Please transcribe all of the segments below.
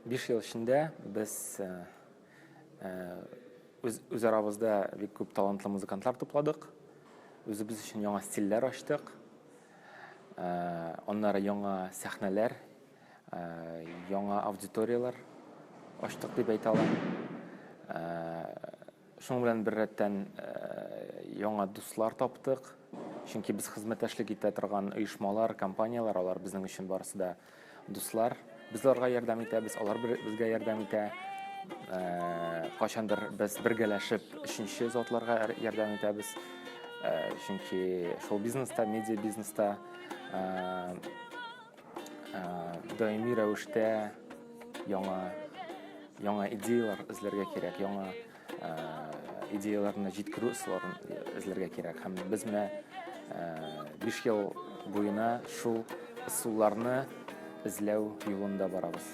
5 ел ішінде біз өз арабызда бик көп талантлы музыкантлар топладық. Өзібіз үшін яңа стильлер аштық. Оннары яңа сәхнәләр, яңа аудиториялар аштық дип әйтә алам. Шуның белән бер рәттән яңа дуслар таптык. Чөнки без хезмәттәшлек итә торган оешмалар, компаниялар, алар безнең өчен барысы да дуслар. Без аларга ярдәм итәбез, алар безгә ярдәм итә. Кайчандыр без бергәләшеп өченче затларга ярдәм итәбез. Чөнки шоу бизнеста, медиа бизнеста даими рәвештә яңа идеялар эзләргә кирәк, яңа идеяларны җиткерү ысулларын эзләргә кирәк. Һәм без менә 5 ел буена шул ысулларны эзләү юлында барабыз.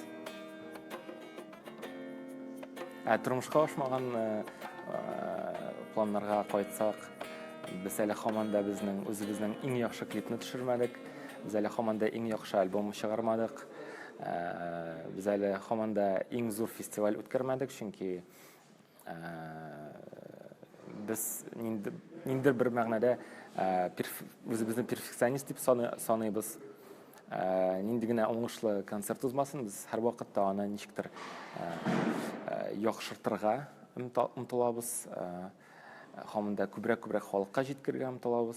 Тормышка ашмаган планнарга кайтсак, без әле һаман да үзебезнең иң яхшы клипны төшермәдек. Без әле һаман да иң яхшы альбом чыгармадык. Без әле һаман да иң зур фестиваль үткәрмәдек, чөнки без ниндидер бер мәгънәдә үзебезне перфекционист дип саныйбыз. Нинди генә уңышлы концерт узмасын, без һәр вакытта аны ничектер яхшыртырга омтылабыз. Һаман да күбрәк халыкка җиткергә омтылабыз.